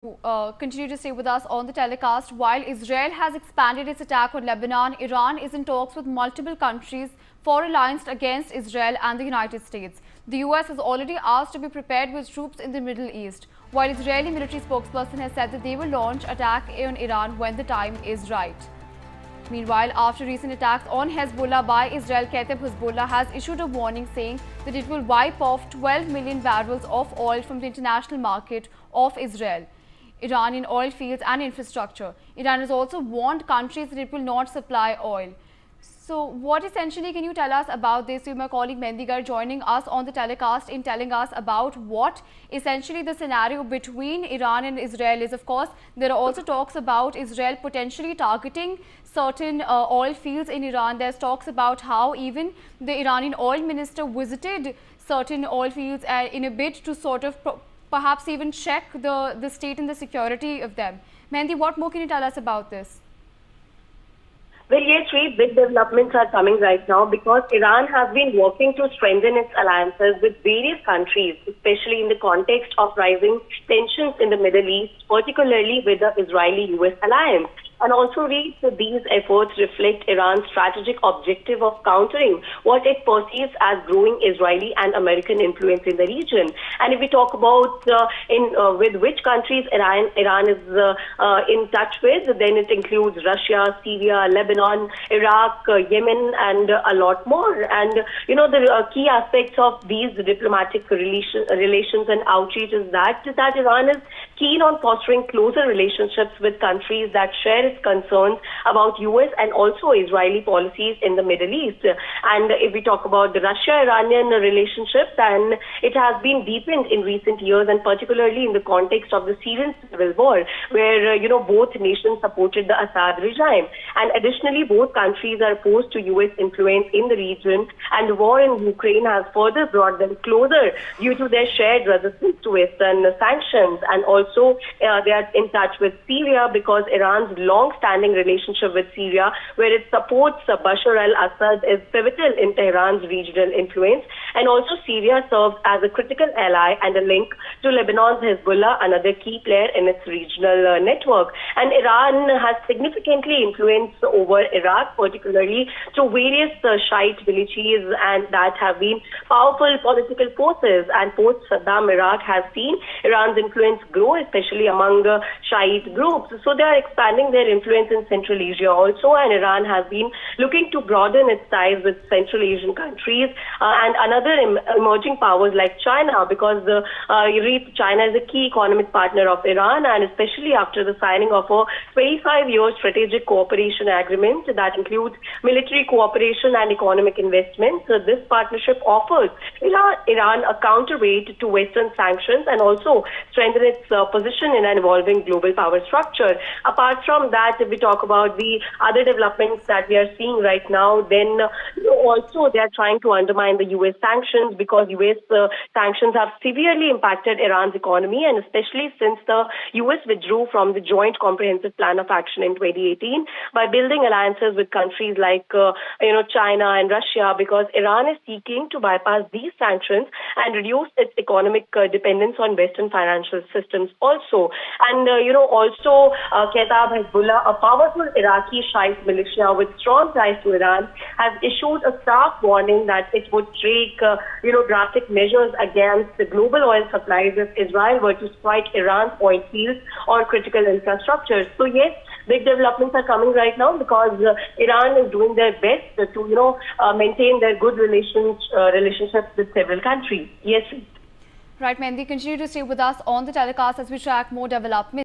Continue to stay with us on the telecast. While Israel has expanded its attack on Lebanon, Iran is in talks with multiple countries for alliance against Israel and the United States. The US has already asked to be prepared with troops in the Middle East, while Israeli military spokesperson has said that they will launch attack on Iran when the time is right. Meanwhile, after recent attacks on Hezbollah by Israel, Kateb Hezbollah has issued a warning saying that it will wipe off 12 million barrels of oil from the international market of Israel, Iranian oil fields and infrastructure. Iran has also warned countries that it will not supply oil. So what essentially can you tell us about this? My colleague Mendigar joining us on the telecast in telling us about what essentially the scenario between Iran and Israel is. Of course, there are also talks about Israel potentially targeting certain oil fields in Iran. There's talks about how even the Iranian oil minister visited certain oil fields in a bid to sort of perhaps even check the state and the security of them. Mendi, what more can you tell us about this? Well, yes, three big developments are coming right now because Iran has been working to strengthen its alliances with various countries, especially in the context of rising tensions in the Middle East, particularly with the Israeli-US alliance. And also reads that these efforts reflect Iran's strategic objective of countering what it perceives as growing Israeli and American influence in the region. And if we talk about with which countries Iran is in touch with, then it includes Russia, Syria, Lebanon, Iraq, Yemen, and a lot more. And the key aspects of these diplomatic relations and outreach is that Iran is keen on fostering closer relationships with countries that share its concerns about US and also Israeli policies in the Middle East. And if we talk about the Russia-Iranian relationship, then it has been deepened in recent years, and particularly in the context of the Syrian civil war, where both nations supported the Assad regime. And additionally, both countries are opposed to US influence in the region, and the war in Ukraine has further brought them closer due to their shared resistance to Western sanctions. And also they are in touch with Syria because Iran's long-standing relationship with Syria, where it supports Bashar al-Assad, is pivotal in Tehran's regional influence. And also Syria serves as a critical ally and a link to Lebanon's Hezbollah, another key player in its regional network. And Iran has significantly influence over Iraq, particularly through various Shiite militias, and that have been powerful political forces. And post-Saddam Iraq has seen Iran's influence grow, especially among Shiite groups. So they are expanding their influence in Central Asia also, and Iran has been looking to broaden its ties with Central Asian countries and another emerging powers like China, because China is a key economic partner of Iran, and especially after the signing of a 25-year strategic cooperation agreement that includes military cooperation and economic investment. So this partnership offers Iran a counterweight to Western sanctions and also strengthen its position in an evolving global power structure. Apart from that, if we talk about the other developments that we are seeing right now, then also they are trying to undermine the US sanctions, because US sanctions have severely impacted Iran's economy, and especially since the US withdrew from the Joint Comprehensive Plan of Action in 2018 by building alliances with countries like China and Russia, because Iran is seeking to bypass these sanctions and reduce its economic dependence on Western financial systems also. And also Kateb Hezbollah, a powerful Iraqi Shiite militia with strong ties to Iran, has issued a stark warning that it would take drastic measures against the global oil supplies if Israel were to strike Iran's oil fields or critical infrastructure. So yes, big developments are coming right now because Iran is doing their best to maintain their good relationships with several countries. Yes. Right, Mendi, continue to stay with us on the telecast as we track more developments.